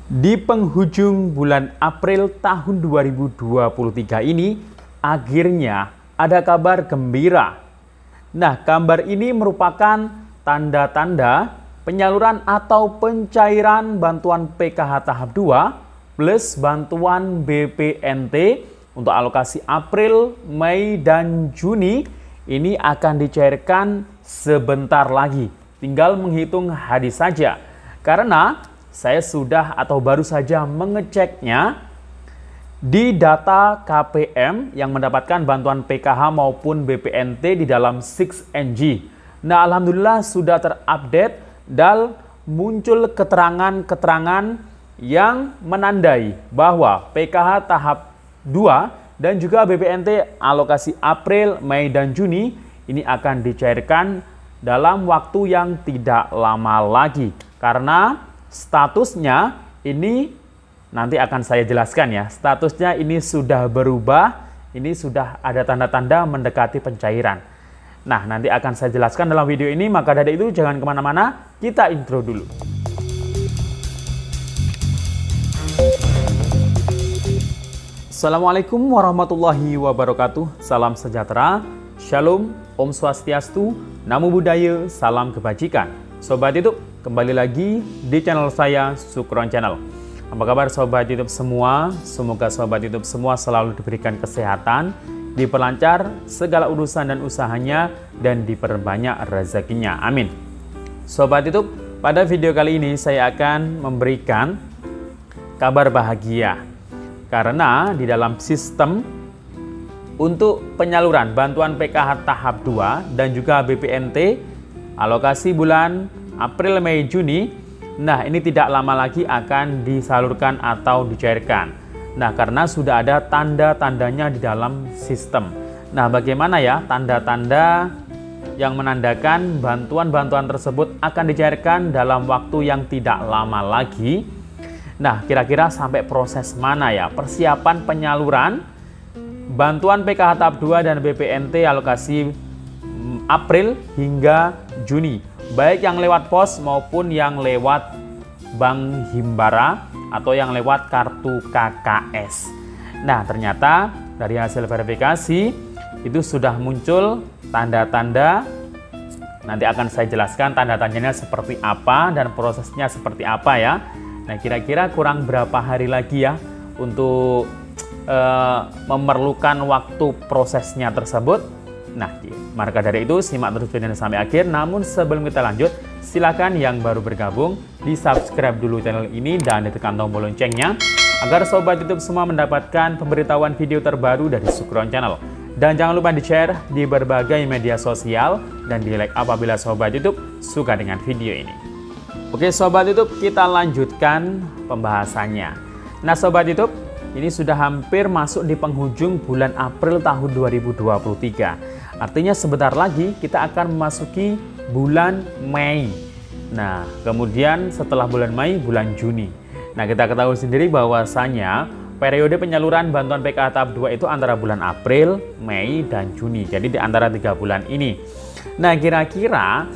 Di penghujung bulan April tahun 2023 ini, akhirnya ada kabar gembira. Nah, kabar ini merupakan tanda-tanda penyaluran atau pencairan bantuan PKH tahap 2 plus bantuan BPNT untuk alokasi April, Mei, dan Juni ini akan dicairkan sebentar lagi. Tinggal menghitung hari saja. Karena saya sudah atau baru saja mengeceknya di data KPM yang mendapatkan bantuan PKH maupun BPNT di dalam 6NG. Nah, alhamdulillah sudah terupdate dan muncul keterangan-keterangan yang menandai bahwa PKH tahap 2 dan juga BPNT alokasi April, Mei, dan Juni ini akan dicairkan dalam waktu yang tidak lama lagi. Karena statusnya ini nanti akan saya jelaskan ya. Statusnya ini sudah berubah, ini sudah ada tanda-tanda mendekati pencairan. Nah, nanti akan saya jelaskan dalam video ini, maka dari itu jangan kemana-mana, kita intro dulu. Assalamualaikum warahmatullahi wabarakatuh, salam sejahtera, shalom, om swastiastu, namo buddhaya, salam kebajikan. Sobat YouTube, kembali lagi di channel saya, Sukron Channel. Apa kabar Sobat YouTube semua? Semoga Sobat YouTube semua selalu diberikan kesehatan, diperlancar segala urusan dan usahanya, dan diperbanyak rezekinya. Amin. Sobat YouTube, pada video kali ini saya akan memberikan kabar bahagia. Karena di dalam sistem untuk penyaluran bantuan PKH tahap 2 dan juga BPNT alokasi bulan April, Mei, Juni, nah ini tidak lama lagi akan disalurkan atau dicairkan. Nah, karena sudah ada tanda-tandanya di dalam sistem. Nah, bagaimana ya tanda-tanda yang menandakan bantuan-bantuan tersebut akan dicairkan dalam waktu yang tidak lama lagi? Nah, kira-kira sampai proses mana ya persiapan penyaluran bantuan PKH tahap 2 dan BPNT alokasi April hingga Juni, baik yang lewat pos maupun yang lewat Bank Himbara atau yang lewat kartu KKS. Nah, ternyata dari hasil verifikasi itu sudah muncul tanda-tanda. Nanti akan saya jelaskan tanda-tandanya seperti apa dan prosesnya seperti apa ya. Nah, kira-kira kurang berapa hari lagi ya untuk memerlukan waktu prosesnya tersebut. Nah, maka dari itu simak terus video sampai akhir. Namun sebelum kita lanjut, silakan yang baru bergabung di subscribe dulu channel ini dan ditekan tombol loncengnya agar Sobat YouTube semua mendapatkan pemberitahuan video terbaru dari Sukron Channel. Dan jangan lupa di-share di berbagai media sosial dan di-like apabila Sobat YouTube suka dengan video ini. Oke Sobat YouTube, kita lanjutkan pembahasannya. Nah Sobat YouTube, ini sudah hampir masuk di penghujung bulan April tahun 2023. Artinya sebentar lagi kita akan memasuki bulan Mei. Nah, kemudian setelah bulan Mei, bulan Juni. Nah, kita ketahui sendiri bahwasanya periode penyaluran bantuan PKH tahap 2 itu antara bulan April, Mei, dan Juni. Jadi di antara 3 bulan ini. Nah, kira-kira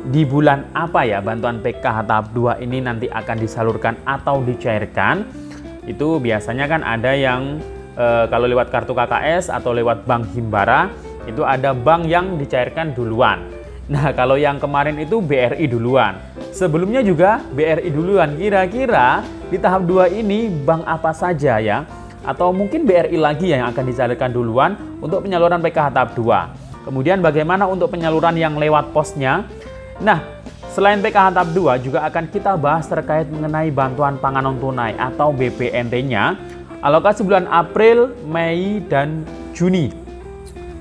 di bulan apa ya bantuan PKH tahap 2 ini nanti akan disalurkan atau dicairkan? Itu biasanya kan ada yang kalau lewat kartu KKS atau lewat Bank Himbara, itu ada bank yang dicairkan duluan. Nah, kalau yang kemarin itu BRI duluan. Sebelumnya juga BRI duluan. Kira-kira di tahap 2 ini bank apa saja ya? Atau mungkin BRI lagi yang akan dicairkan duluan untuk penyaluran PKH tahap 2. Kemudian bagaimana untuk penyaluran yang lewat posnya? Nah, selain PKH tahap 2 juga akan kita bahas terkait mengenai bantuan pangan non tunai atau BPNT-nya alokasi bulan April, Mei, dan Juni.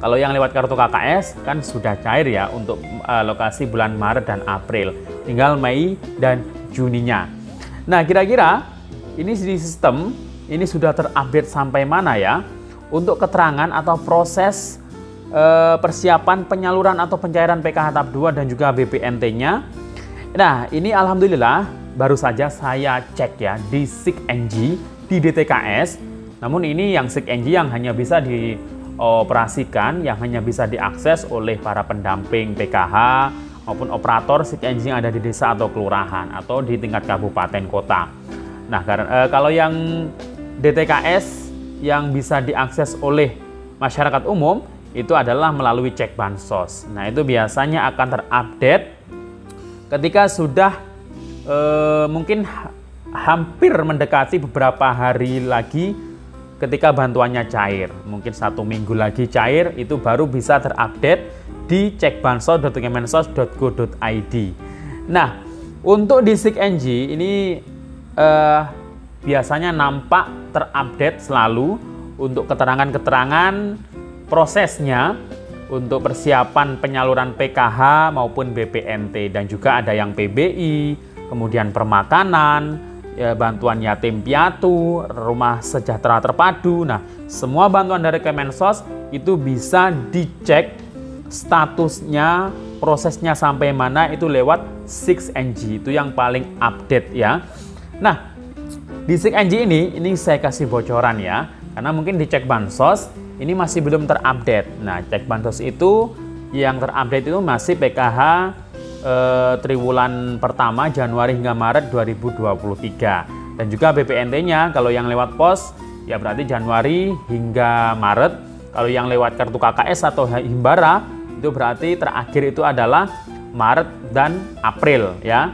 Kalau yang lewat kartu KKS kan sudah cair ya untuk alokasi bulan Maret dan April. Tinggal Mei dan Juninya. Nah, kira-kira ini di sistem ini sudah terupdate sampai mana ya untuk keterangan atau proses persiapan penyaluran atau pencairan PKH tahap 2 dan juga BPNT-nya. Nah, ini alhamdulillah baru saja saya cek ya di 6NG di DTKS. Namun ini yang 6NG yang hanya bisa dioperasikan, yang hanya bisa diakses oleh para pendamping PKH maupun operator seat engine yang ada di desa atau kelurahan atau di tingkat kabupaten kota. Nah, kalau yang DTKS yang bisa diakses oleh masyarakat umum itu adalah melalui cek bansos. Nah, itu biasanya akan terupdate ketika sudah mungkin hampir mendekati beberapa hari lagi ketika bantuannya cair. Mungkin 1 minggu lagi cair, itu baru bisa terupdate di cekbansos.kemensos.go.id. Nah, untuk di SIG-NG ini biasanya nampak terupdate selalu untuk keterangan-keterangan prosesnya untuk persiapan penyaluran PKH maupun BPNT, dan juga ada yang PBI, kemudian permakanan, ya, bantuan yatim piatu, rumah sejahtera terpadu. Nah, semua bantuan dari Kemensos itu bisa dicek statusnya, prosesnya sampai mana itu lewat SIG-NG, itu yang paling update ya. Nah, di SIG-NG ini saya kasih bocoran ya, karena mungkin di cek bansos ini masih belum terupdate. Nah, cek bansos itu yang terupdate itu masih PKH triwulan pertama Januari hingga Maret 2023, dan juga BPNT-nya kalau yang lewat pos ya berarti Januari hingga Maret. Kalau yang lewat kartu KKS atau Himbara itu berarti terakhir itu adalah Maret dan April ya.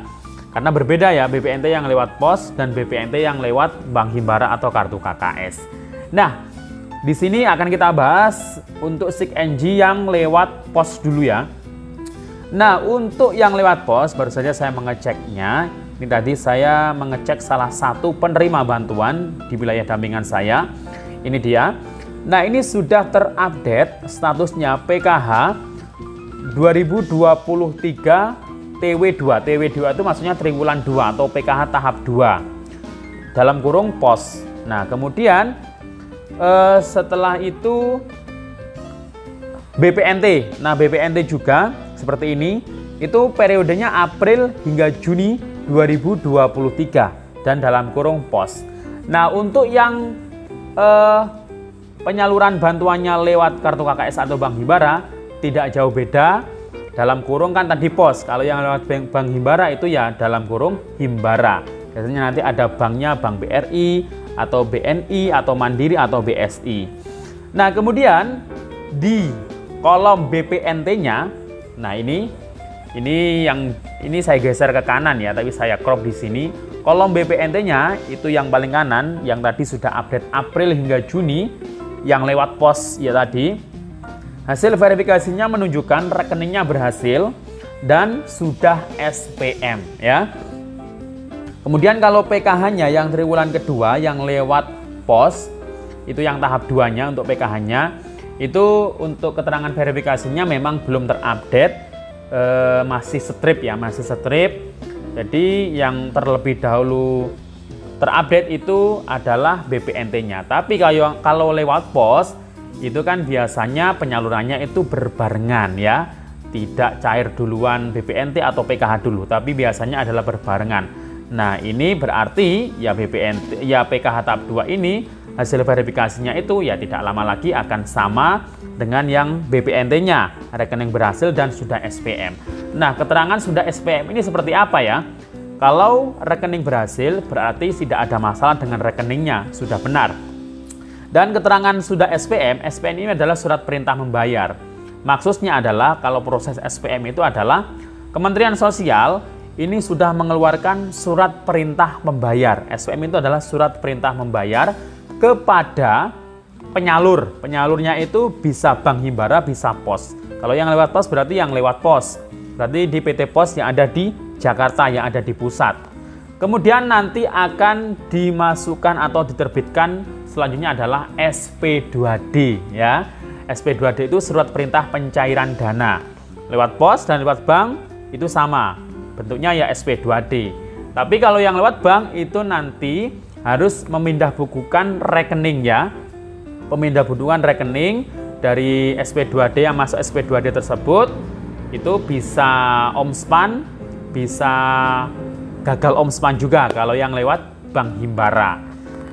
Karena berbeda ya BPNT yang lewat pos dan BPNT yang lewat Bank Himbara atau kartu KKS. Nah, di sini akan kita bahas untuk SIG-NG yang lewat pos dulu ya. Nah, untuk yang lewat pos baru saja saya mengeceknya. Ini tadi saya mengecek salah satu penerima bantuan di wilayah dampingan saya. Ini dia. Nah, ini sudah terupdate statusnya PKH 2023 TW2. TW2 itu maksudnya triwulan 2 atau PKH tahap 2 dalam kurung pos. Nah, kemudian setelah itu BPNT. Nah, BPNT juga seperti ini. Itu periodenya April hingga Juni 2023 dan dalam kurung pos. Nah, untuk yang penyaluran bantuannya lewat kartu KKS atau Bank Himbara tidak jauh beda. Dalam kurung kan tadi pos. Kalau yang lewat Bank Himbara itu ya dalam kurung Himbara. Biasanya nanti ada banknya Bank BRI atau BNI atau Mandiri atau BSI. Nah, kemudian di kolom BPNT-nya, nah ini saya geser ke kanan ya, tapi saya crop di sini. Kolom BPNT-nya itu yang paling kanan, yang tadi sudah update April hingga Juni, yang lewat pos ya tadi. Hasil verifikasinya menunjukkan rekeningnya berhasil dan sudah SPM ya. Kemudian kalau PKH-nya yang triwulan kedua yang lewat pos, itu yang tahap 2-nya untuk PKH-nya, itu untuk keterangan verifikasinya memang belum terupdate, masih strip ya, masih strip. Jadi yang terlebih dahulu terupdate itu adalah BPNT-nya. Tapi kalau lewat pos, itu kan biasanya penyalurannya itu berbarengan ya, tidak cair duluan BPNT atau PKH dulu, tapi biasanya adalah berbarengan. Nah, ini berarti ya BPNT ya PKH tahap 2 ini hasil verifikasinya itu ya tidak lama lagi akan sama dengan yang BPNT-nya, rekening berhasil dan sudah SPM. Nah, keterangan sudah SPM ini seperti apa ya? Kalau rekening berhasil berarti tidak ada masalah dengan rekeningnya, sudah benar. Dan keterangan sudah SPM, SPM ini adalah surat perintah membayar. Maksudnya adalah kalau proses SPM itu adalah Kementerian Sosial ini sudah mengeluarkan surat perintah membayar. SPM itu adalah surat perintah membayar kepada penyalur. Penyalurnya itu bisa Bank Himbara, bisa pos. Kalau yang lewat pos berarti yang lewat pos. Berarti di PT Pos yang ada di Jakarta, yang ada di pusat. Kemudian nanti akan dimasukkan atau diterbitkan selanjutnya adalah SP2D ya. SP2D itu surat perintah pencairan dana. Lewat pos dan lewat bank itu sama. Bentuknya ya SP2D. Tapi kalau yang lewat bank itu nanti harus memindah bukukan rekening ya. Pemindah bukukan rekening dari SP2D yang masuk SP2D tersebut itu bisa omspan, bisa gagal omspan juga kalau yang lewat Bank Himbara.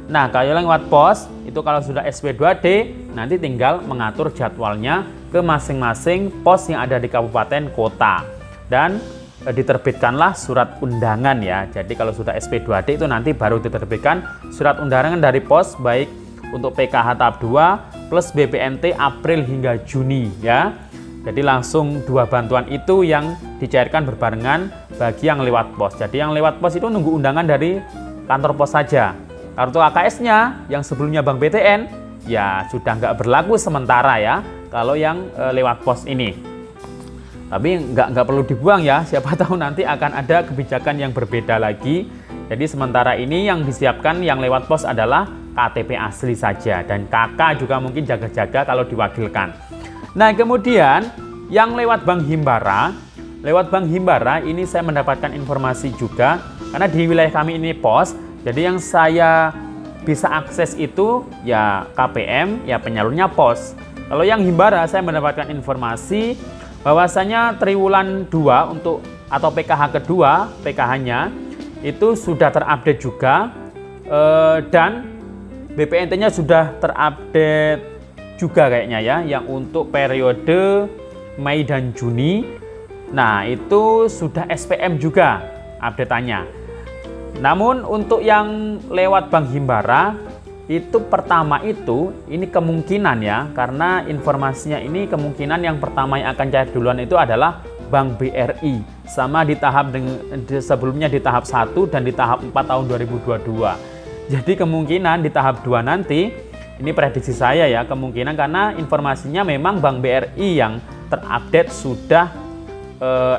Nah, kalau yang lewat pos itu kalau sudah SP2D nanti tinggal mengatur jadwalnya ke masing-masing pos yang ada di kabupaten kota. Dan diterbitkanlah surat undangan ya. Jadi kalau sudah SP2D itu nanti baru diterbitkan surat undangan dari pos, baik untuk PKH tahap 2 plus BPNT April hingga Juni ya. Jadi langsung dua bantuan itu yang dicairkan berbarengan bagi yang lewat pos. Jadi yang lewat pos itu nunggu undangan dari kantor pos saja. Kartu AKS-nya yang sebelumnya Bank BTN ya sudah nggak berlaku sementara ya kalau yang lewat pos ini. Tapi nggak perlu dibuang ya, siapa tahu nanti akan ada kebijakan yang berbeda lagi. Jadi sementara ini yang disiapkan yang lewat pos adalah KTP asli saja, dan KK juga mungkin jaga-jaga kalau diwakilkan. Nah kemudian yang lewat Bank Himbara ini saya mendapatkan informasi juga, karena di wilayah kami ini pos, jadi yang saya bisa akses itu ya KPM, ya penyalurnya pos. Kalau yang Himbara saya mendapatkan informasi bahwasanya triwulan 2 untuk atau PKH kedua, PKH-nya itu sudah terupdate juga, dan BPNT-nya sudah terupdate juga kayaknya ya, yang untuk periode Mei dan Juni. Nah itu sudah SPM juga update-annya. Namun untuk yang lewat Bank Himbara itu pertama itu ini kemungkinan ya, karena informasinya ini kemungkinan yang pertama yang akan cair duluan itu adalah Bank BRI, sama di tahap sebelumnya di tahap 1 dan di tahap 4 tahun 2022. Jadi kemungkinan di tahap 2 nanti, ini prediksi saya ya, kemungkinan karena informasinya memang Bank BRI yang terupdate sudah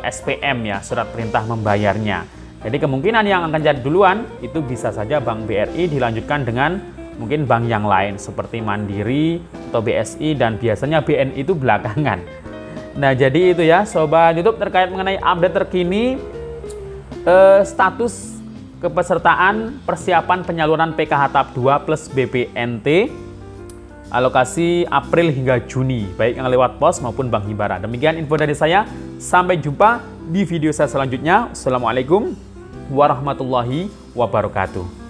SPM ya, surat perintah membayarnya. Jadi kemungkinan yang akan jadi duluan itu bisa saja Bank BRI, dilanjutkan dengan mungkin bank yang lain seperti Mandiri atau BSI, dan biasanya BNI itu belakangan. Nah jadi itu ya Sobat YouTube terkait mengenai update terkini status kepesertaan persiapan penyaluran PKH tahap 2 plus BPNT alokasi April hingga Juni, baik yang lewat pos maupun Bank Himbara. Demikian info dari saya, sampai jumpa di video saya selanjutnya. Assalamualaikum warahmatullahi wabarakatuh.